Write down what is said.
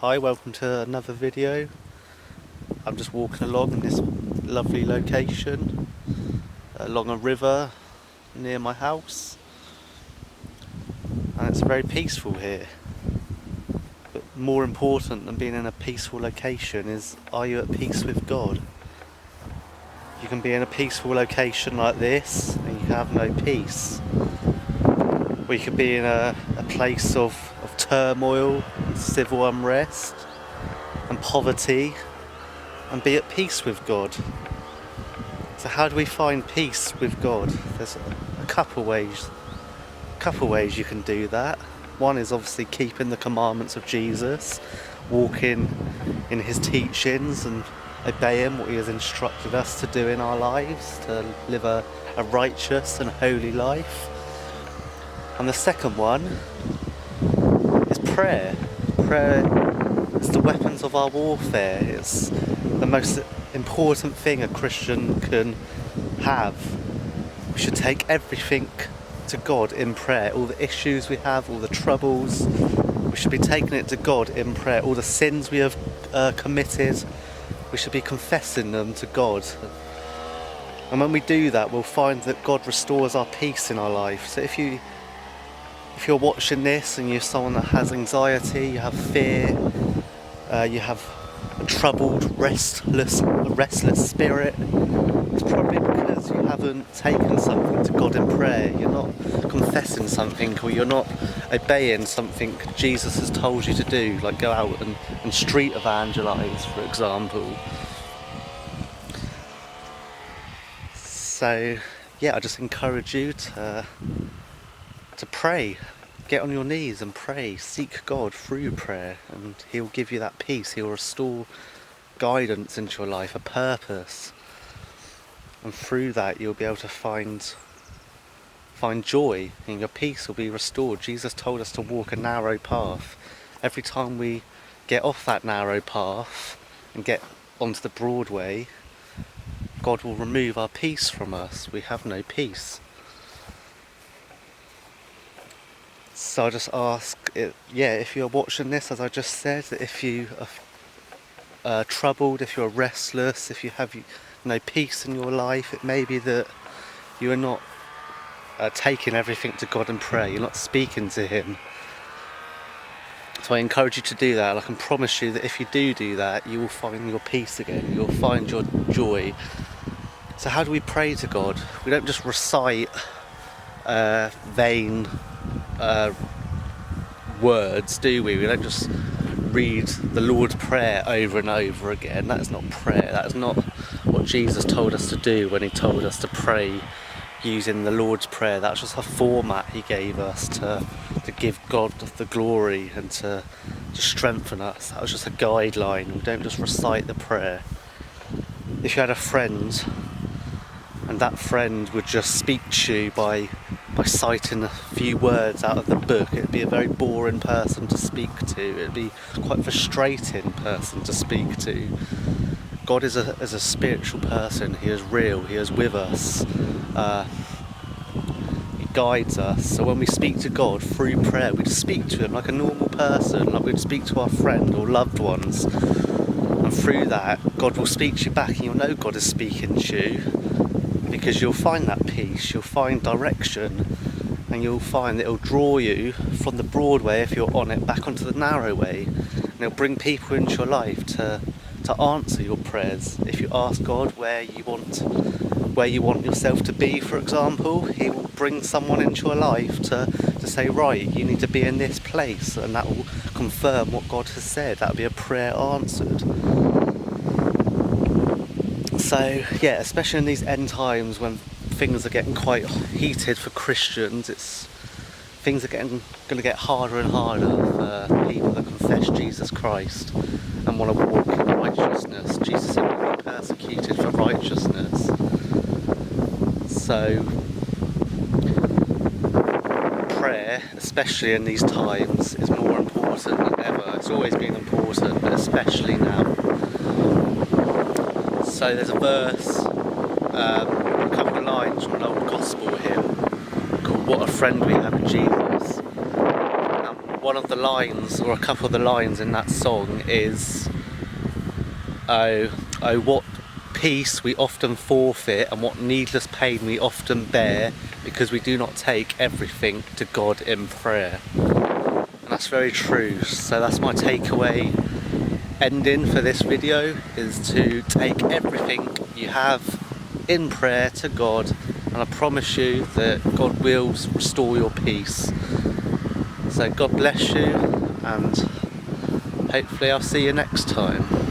Hi, welcome to another video. I'm just walking along in this lovely location along a river near my house, and it's very peaceful here. But more important than being in a peaceful location is, are you at peace with God? You can be in a peaceful location like this and you have no peace. Or you could be in a place of turmoil, civil unrest and poverty, and be at peace with God. So how do we find peace with God? There's a couple ways you can do that. One is obviously keeping the commandments of Jesus, walking in his teachings and obeying what he has instructed us to do in our lives, to live a righteous and holy life. And the second one is prayer. Prayer is the weapons of our warfare. It's the most important thing a Christian can have. We should take everything to God in prayer. All the issues we have, all the troubles, we should be taking it to God in prayer. All the sins we have committed, we should be confessing them to God. And when we do that, we'll find that God restores our peace in our life. So if you're watching this and you're someone that has anxiety, you have fear, you have a troubled, restless spirit, it's probably because you haven't taken something to God in prayer. You're not confessing something, or you're not obeying something Jesus has told you to do, like go out and street evangelize, for example. So yeah, I just encourage you to pray. Get on your knees and pray. Seek God through prayer, and he'll give you that peace. He'll restore guidance into your life, a purpose, and through that you'll be able to find joy, and your peace will be restored. Jesus told us to walk a narrow path. Every time we get off that narrow path and get onto the broad way, God will remove our peace from us. We have no peace. So I just ask, if you're watching this, as I just said, if you are troubled, if you're restless, if you have no peace in your life, it may be that you are not taking everything to God in prayer. You're not speaking to him. So I encourage you to do that, and I can promise you that if you do that, you will find your peace again. You'll find your joy. So how do we pray to God? We don't just recite vain words, do we? We don't just read the Lord's Prayer over and over again. That is not prayer. That is not what Jesus told us to do when he told us to pray using the Lord's Prayer. That's just a format he gave us to give God the glory and to strengthen us. That was just a guideline. We don't just recite the prayer. If you had a friend and that friend would just speak to you by citing a few words out of the book, it'd be a very boring person to speak to. It'd be quite a frustrating person to speak to. God is a spiritual person. He is real. He is with us. He guides us. So when we speak to God through prayer, we just speak to him like a normal person, like we'd speak to our friend or loved ones. And through that, God will speak to you back, and you'll know God is speaking to you, because you'll find that peace, you'll find direction, and you'll find that it'll draw you from the broad way, if you're on it, back onto the narrow way, and it'll bring people into your life to answer your prayers. If you ask God where you want yourself to be, for example, he will bring someone into your life to say, right, you need to be in this place, and that will confirm what God has said. That'll be a prayer answered. So yeah, especially in these end times when things are getting quite heated for Christians, things are going to get harder and harder for people that confess Jesus Christ and want to walk in righteousness. Jesus said we'll be persecuted for righteousness. So prayer, especially in these times, is more important than ever. It's always been important, but especially now. So there's a verse, a couple of lines from an old gospel hymn called "What a Friend We Have in Jesus." one of the lines, or a couple of the lines in that song is, oh what peace we often forfeit, and what needless pain we often bear, because we do not take everything to God in prayer. And that's very true. So that's my takeaway ending for this video, is to take everything you have in prayer to God, and I promise you that God will restore your peace. So God bless you, and hopefully I'll see you next time.